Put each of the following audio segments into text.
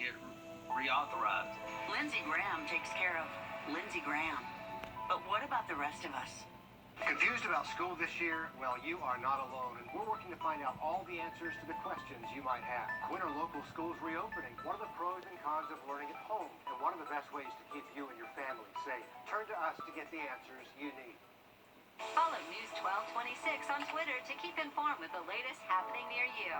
get reauthorized. Lindsey Graham takes care of Lindsey Graham. But what about the rest of us? Confused about school this year? Well, you are not alone, and we're working to find out all the answers to the questions you might have. When are local schools reopening? What are the pros and cons of learning at home? And what are the best ways to keep you and your family safe? Turn to us to get the answers you need. Follow News 1226 on Twitter to keep informed with the latest happening near you.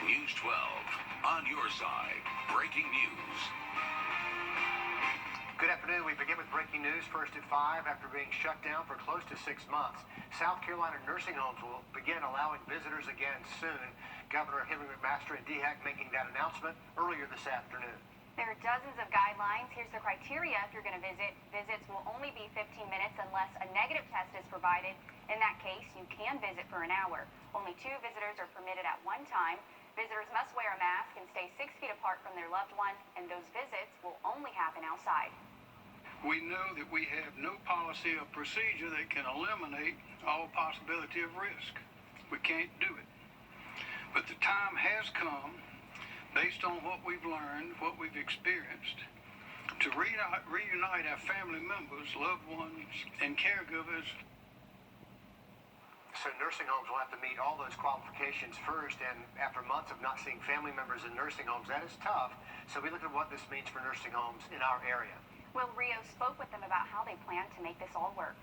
News 12, on your side. Breaking news. Good afternoon. We begin with breaking news first at 5. After being shut down for close to 6 months, South Carolina nursing homes will begin allowing visitors again soon. Governor Henry McMaster and DHEC making that announcement earlier this afternoon. There are dozens of guidelines. Here's the criteria if you're going to visit. Visits will only be 15 minutes unless a negative test is provided. In that case, you can visit for an hour. Only 2 visitors are permitted at one time. Visitors must wear a mask and stay 6 feet apart from their loved one, and those visits will only happen outside. We know that we have no policy or procedure that can eliminate all possibility of risk. We can't do it. But the time has come, based on what we've learned, what we've experienced, to reunite our family members, loved ones, and caregivers. So nursing homes will have to meet all those qualifications first, and after months of not seeing family members in nursing homes, that is tough. So we look at what this means for nursing homes in our area. Will Rio spoke with them about how they plan to make this all work.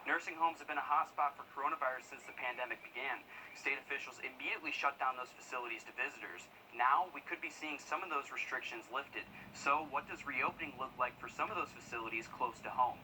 Nursing homes have been a hotspot for coronavirus since the pandemic began. State officials immediately shut down those facilities to visitors. Now, we could be seeing some of those restrictions lifted. So, what does reopening look like for some of those facilities close to home?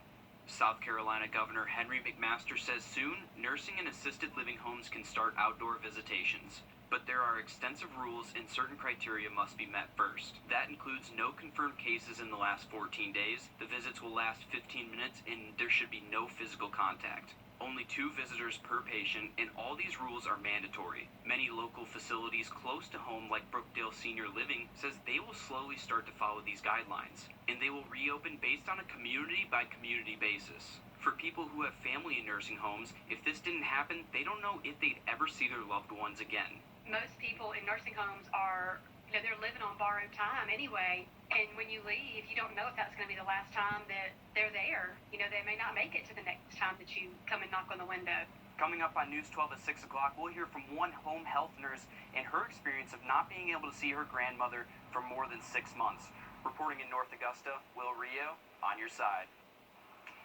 South Carolina Governor Henry McMaster says soon, nursing and assisted living homes can start outdoor visitations. But there are extensive rules and certain criteria must be met first. That includes no confirmed cases in the last 14 days, the visits will last 15 minutes, and there should be no physical contact. Only 2 visitors per patient, and all these rules are mandatory. Many local facilities close to home, like Brookdale Senior Living, says they will slowly start to follow these guidelines, and they will reopen based on a community-by-community basis. For people who have family in nursing homes, if this didn't happen, they don't know if they'd ever see their loved ones again. Most people in nursing homes are, they're living on borrowed time anyway. And when you leave, you don't know if that's going to be the last time that they're there. They may not make it to the next time that you come and knock on the window. Coming up on News 12 at 6 o'clock, we'll hear from one home health nurse and her experience of not being able to see her grandmother for more than 6 months. Reporting in North Augusta, Will Rio, on your side.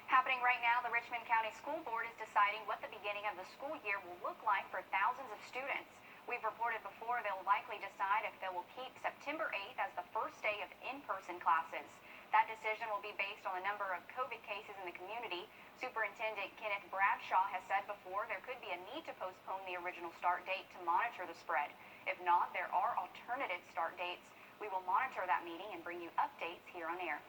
Happening right now, the Richmond County School Board is deciding what the beginning of the school year will look like for thousands of students. We've reported before they'll likely decide if they will keep September 8th as the first day of in-person classes. That decision will be based on the number of COVID cases in the community. Superintendent Kenneth Bradshaw has said before there could be a need to postpone the original start date to monitor the spread. If not, there are alternative start dates. We will monitor that meeting and bring you updates here on air.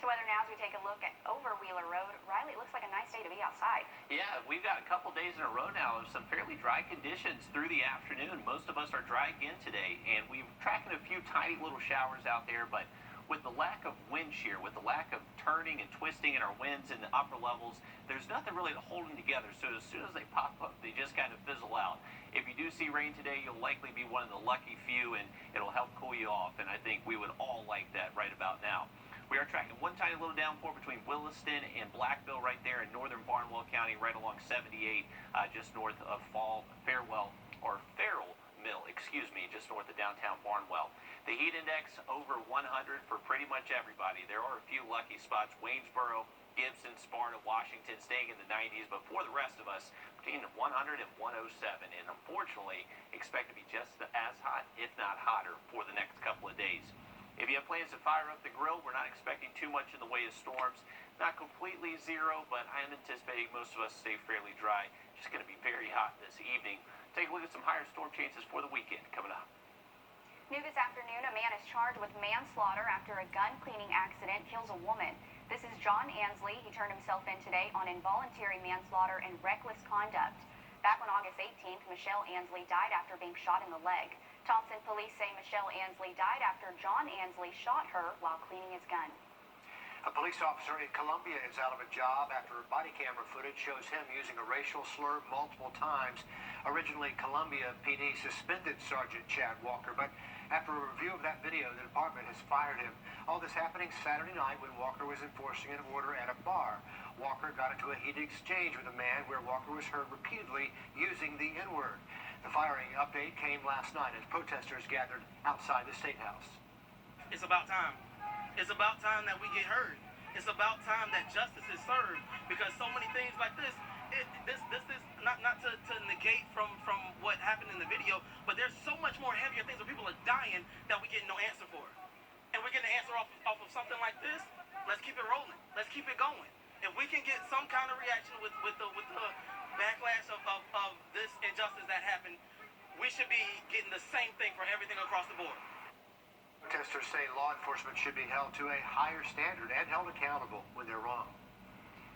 To weather now as we take a look at over Wheeler Road. Riley, it looks like a nice day to be outside. Yeah, we've got a couple days in a row now of some fairly dry conditions through the afternoon. Most of us are dry again today, and we've tracking a few tiny little showers out there, but with the lack of wind shear, with the lack of turning and twisting in our winds in the upper levels, there's nothing really to hold them together. So as soon as they pop up, they just kind of fizzle out. If you do see rain today, you'll likely be one of the lucky few, and it'll help cool you off, and I think we would all like that right about now. We are tracking one tiny little downpour between Williston and Blackville right there in northern Barnwell County, right along 78, just north of Farrell Mill, just north of downtown Barnwell. The heat index over 100 for pretty much everybody. There are a few lucky spots, Waynesboro, Gibson, Sparta, Washington, staying in the 90s, but for the rest of us, between 100 and 107, and unfortunately, expect to be just as hot, if not hotter, for the next couple of days. If you have plans to fire up the grill, we're not expecting too much in the way of storms. Not completely zero, but I am anticipating most of us stay fairly dry. Just going to be very hot this evening. Take a look at some higher storm chances for the weekend coming up. New this afternoon, a man is charged with manslaughter after a gun cleaning accident kills a woman. This is John Ansley. He turned himself in today on involuntary manslaughter and reckless conduct. Back on August 18th, Michelle Ansley died after being shot in the leg. Thompson police say Michelle Ansley died after John Ansley shot her while cleaning his gun. A police officer in Columbia is out of a job after body camera footage shows him using a racial slur multiple times. Originally, Columbia PD suspended Sergeant Chad Walker, but after a review of that video, the department has fired him. All this happening Saturday night when Walker was enforcing an order at a bar. Walker got into a heated exchange with a man where Walker was heard repeatedly using the N-word. The firing update came last night as protesters gathered outside the State House. It's about time. It's about time that we get heard. It's about time that justice is served, because so many things like this, this is not to negate from what happened in the video, but there's so much more heavier things where people are dying that we get no answer for. And we're getting an answer off of something like this. Let's keep it rolling. Let's keep it going. If we can get some kind of reaction with the backlash of this injustice that happened, we should be getting the same thing for everything across the board. Protesters say law enforcement should be held to a higher standard and held accountable when they're wrong.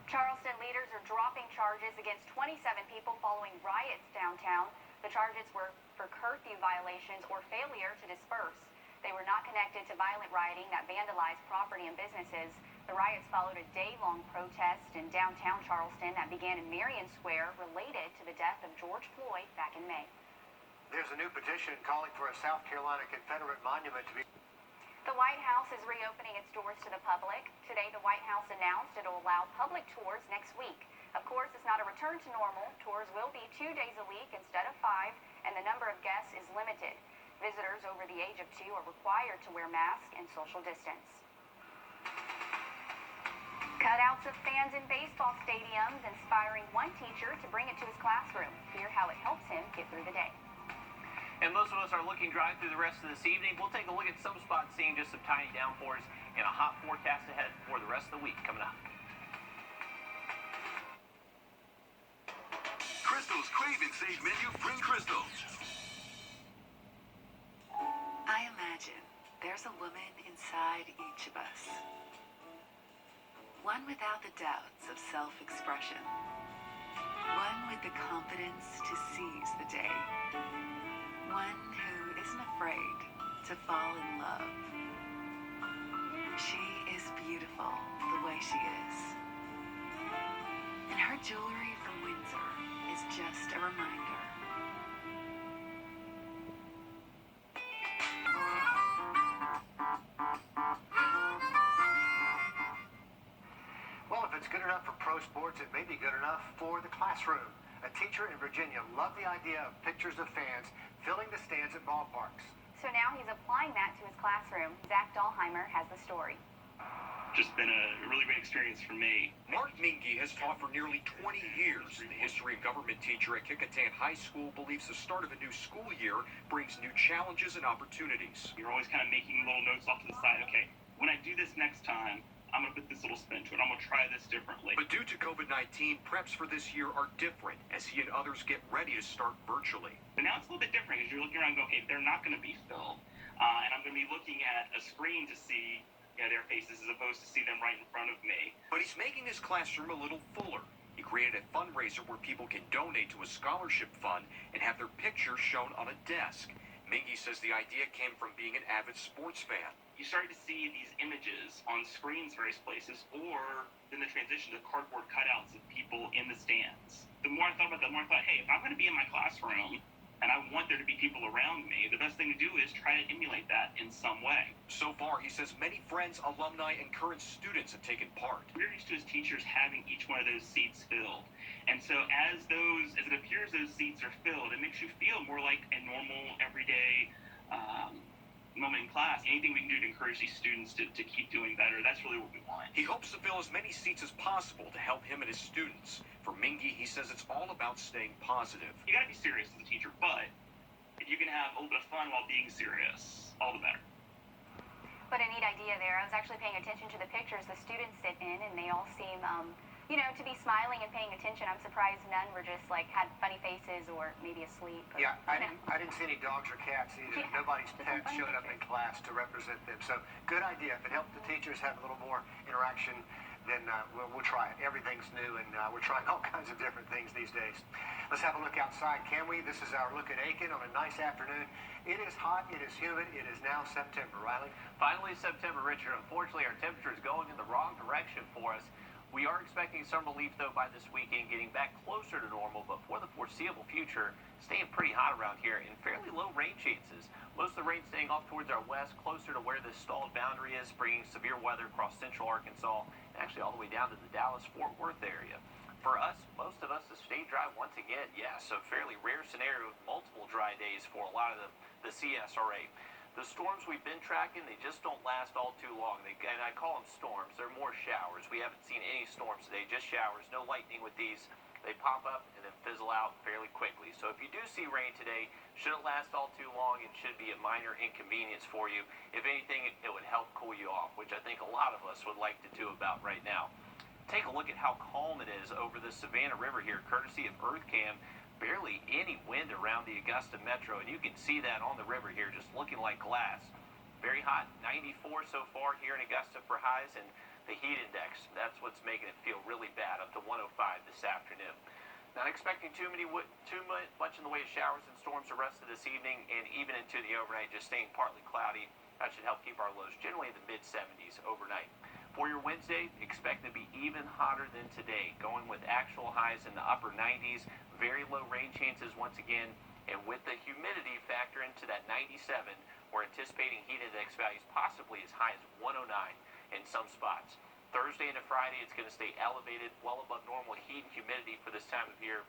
Charleston leaders are dropping charges against 27 people following riots downtown. The charges were for curfew violations or failure to disperse. They were not connected to violent rioting that vandalized property and businesses. The riots followed a day-long protest in downtown Charleston that began in Marion Square related to the death of George Floyd back in May. There's a new petition calling for a South Carolina Confederate monument to be... The White House is reopening its doors to the public. Today, the White House announced it will allow public tours next week. Of course, it's not a return to normal. Tours will be 2 days a week instead of 5, and the number of guests is limited. Visitors over the age of 2 are required to wear masks and social distance. Cutouts of fans in baseball stadiums inspiring one teacher to bring it to his classroom. Hear how it helps him get through the day. And most of us are looking dry through the rest of this evening. We'll take a look at some spots seeing just some tiny downpours and a hot forecast ahead for the rest of the week coming up. Crystal's Crave and Save menu. Bring Crystal. I imagine there's a woman inside each of us. One without the doubts of self-expression. One with the confidence to seize the day. One who isn't afraid to fall in love. She is beautiful the way she is. And her jewelry from Windsor is just a reminder. Well, if it's good enough for pro sports, it may be good enough for the classroom. A teacher in Virginia loved the idea of pictures of fans filling the stands at ballparks. So now he's applying that to his classroom. Zach Dahlheimer has the story. Just been a really great experience for me. Mark Mingy has taught for nearly 20 years. The history and government teacher at Kecoughtan High School believes the start of a new school year brings new challenges and opportunities. You're always kind of making little notes off to the side. Okay, when I do this next time, I'm going to put this little spin to it. I'm going to try this differently. But due to COVID-19, preps for this year are different as he and others get ready to start virtually. But now it's a little bit different because you're looking around and go, okay, they're not going to be filled. And I'm going to be looking at a screen to see their faces as opposed to see them right in front of me. But he's making his classroom a little fuller. He created a fundraiser where people can donate to a scholarship fund and have their pictures shown on a desk. Mingy says the idea came from being an avid sports fan. You started to see these images on screens various places, or then the transition to cardboard cutouts of people in the stands. The more I thought about that, the more I thought, hey, if I'm going to be in my classroom and I want there to be people around me, the best thing to do is try to emulate that in some way. So far, he says many friends, alumni, and current students have taken part. We're used to as teachers having each one of those seats filled. And so as it appears those seats are filled, it makes you feel more like a normal, everyday moment in class. Anything we can do to encourage these students to keep doing better, that's really what we want. He hopes to fill as many seats as possible to help him and his students. For Mingy, he says it's all about staying positive. You got to be serious as a teacher, but if you can have a little bit of fun while being serious, all the better. But a neat idea there. I was actually paying attention to the pictures the students sit in, and they all seem, to be smiling and paying attention. I'm surprised none were just had funny faces or maybe asleep. Or, yeah, I didn't see any dogs or cats either. Yeah, nobody's pet showed up in class to represent them. So good idea. If it helped the teachers have a little more interaction, then we'll try it. Everything's new, and we're trying all kinds of different things these days. Let's have a look outside, can we? This is our look at Aiken on a nice afternoon. It is hot, it is humid, it is now September. Riley? Finally September, Richard. Unfortunately, our temperature is going in the wrong direction for us. We are expecting some relief, though, by this weekend, getting back closer to normal, but for the foreseeable future, staying pretty hot around here and fairly low rain chances. Most of the rain staying off towards our west, closer to where this stalled boundary is, bringing severe weather across central Arkansas, and actually all the way down to the Dallas-Fort Worth area. For us, most of us have stayed dry once again. Yeah, so fairly rare scenario with multiple dry days for a lot of the CSRA. The storms we've been tracking, they just don't last all too long. And I call them storms. They're more showers. We haven't seen any storms today, just showers. No lightning with these. They pop up and then fizzle out fairly quickly. So if you do see rain today, shouldn't last all too long. It should be a minor inconvenience for you. If anything, it would help cool you off, which I think a lot of us would like to do about right now. Take a look at how calm it is over the Savannah River here, courtesy of EarthCam. Barely any wind around the Augusta Metro, and you can see that on the river here, just looking like glass. Very hot, 94 so far here in Augusta for highs, and the heat index, that's what's making it feel really bad, up to 105 this afternoon. Not expecting too much in the way of showers and storms the rest of this evening, and even into the overnight, just staying partly cloudy. That should help keep our lows generally in the mid-70s overnight. For your Wednesday, expect to be even hotter than today, going with actual highs in the upper 90s, very low rain chances once again, and with the humidity factor into that 97, we're anticipating heat index values possibly as high as 109 in some spots. Thursday into Friday, it's going to stay elevated, well above normal heat and humidity for this time of year.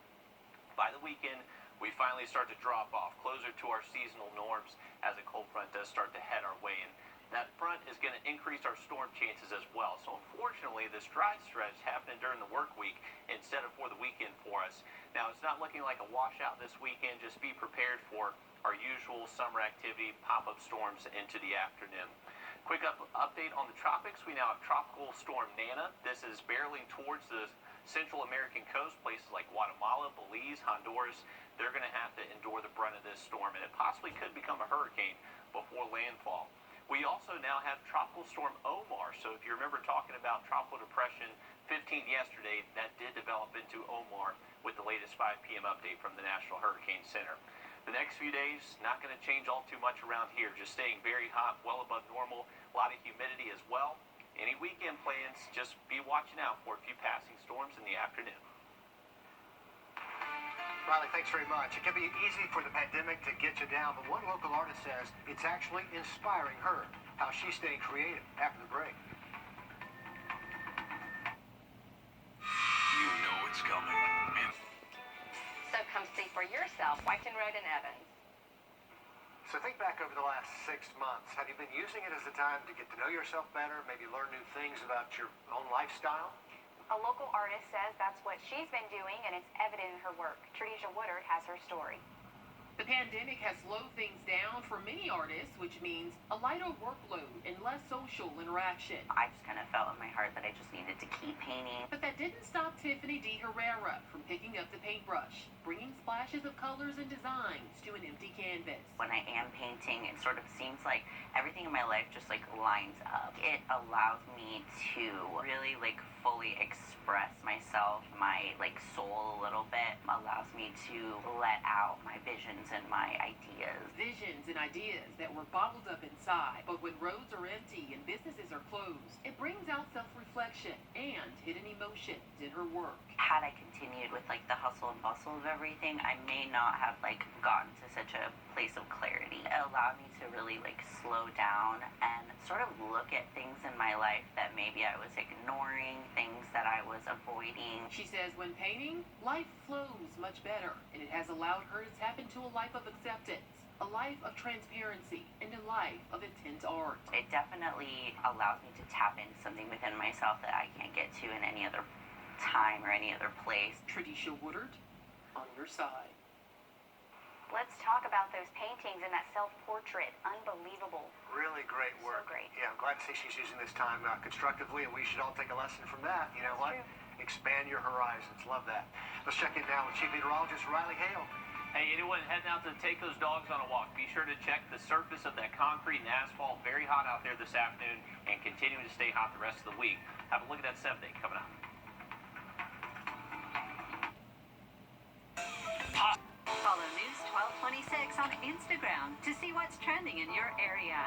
By the weekend, we finally start to drop off closer to our seasonal norms as a cold front does start to head our way in. That front is going to increase our storm chances as well. So unfortunately, this dry stretch happening during the work week instead of for the weekend for us. Now, it's not looking like a washout this weekend. Just be prepared for our usual summer activity, pop-up storms into the afternoon. Quick update on the tropics. We now have Tropical Storm Nana. This is barreling towards the Central American coast, places like Guatemala, Belize, Honduras. They're going to have to endure the brunt of this storm, and it possibly could become a hurricane before landfall. We also now have Tropical Storm Omar. So if you remember talking about Tropical Depression 15 yesterday, that did develop into Omar with the latest 5 p.m. update from the National Hurricane Center. The next few days, not going to change all too much around here. Just staying very hot, well above normal. A lot of humidity as well. Any weekend plans, just be watching out for a few passing storms in the afternoon. Riley, thanks very much. It can be easy for the pandemic to get you down, but one local artist says it's actually inspiring her, how she's staying creative after the break. You know it's coming. So come see for yourself, Whiten Road in Evans. So think back over the last 6 months. Have you been using it as a time to get to know yourself better, maybe learn new things about your own lifestyle? A local artist says that's what she's been doing, and it's evident in her work. Tradisha Woodard has her story. The pandemic has slowed things down for many artists, which means a lighter workload and less social interaction. I just kind of felt in my heart that I just needed to keep painting. But that didn't stop Tiffany D. Herrera from picking up the paintbrush, bringing splashes of colors and designs to an empty canvas. When I am painting, it sort of seems like everything in my life just like lines up. It allows me to really like fully express myself, my like soul a little bit. Allows me to let out my visions and my ideas. Visions and ideas that were bottled up inside. But when roads are empty and businesses are closed, it brings out self-reflection and hidden emotions in her work. Had I continued with like the hustle and bustle of everything, I may not have like gotten to such a place of clarity. It allowed me to really like slow down and sort of look at things in my life that maybe I was ignoring, things that I was avoiding. She says when painting, life flows much better, and it has allowed her to tap into a life of acceptance, a life of transparency, and a life of intense art. It definitely allows me to tap into something within myself that I can't get to in any other time or any other place. Tradisha Woodard, on your side. Let's talk about those paintings and that self-portrait. Unbelievable. Really great work. So great. Yeah, I'm glad to see she's using this time constructively, and we should all take a lesson from that. You know what? True. Expand your horizons. Love that. Let's check in now with Chief Meteorologist Riley Hale. Hey, anyone heading out to take those dogs on a walk, be sure to check the surface of that concrete and asphalt. Very hot out there this afternoon and continuing to stay hot the rest of the week. Have a look at that 7-day coming up. Follow News 1226 on Instagram to see what's trending in your area.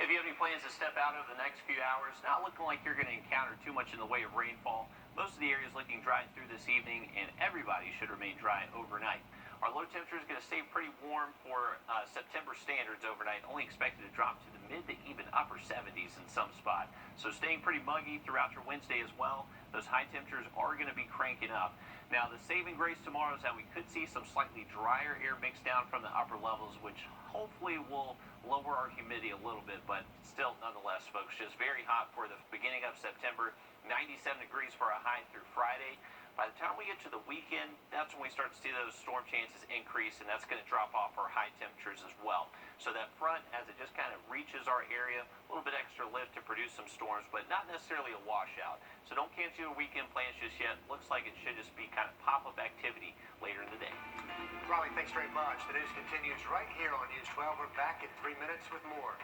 If you have any plans to step out over the next few hours, not looking like you're going to encounter too much in the way of rainfall. Most of the area is looking dry through this evening, and everybody should remain dry overnight. Our low temperature is going to stay pretty warm for September standards overnight, only expected to drop to the mid to even upper 70s in some spot. So staying pretty muggy throughout your Wednesday as well. Those high temperatures are going to be cranking up. Now, the saving grace tomorrow is that we could see some slightly drier air mixed down from the upper levels, which hopefully will lower our humidity a little bit, but still, nonetheless, folks, just very hot for the beginning of September. 97 degrees for a high through Friday. By the time we get to the weekend, that's when we start to see those storm chances increase, and that's going to drop off our high temperatures as well. So that front, as it just kind of reaches our area, a little bit extra lift to produce some storms, but not necessarily a washout. So don't cancel your weekend plans just yet. Looks like it should just be kind of pop-up activity later in the day. Riley, thanks very much. The news continues right here on News 12. We're back in 3 minutes with more.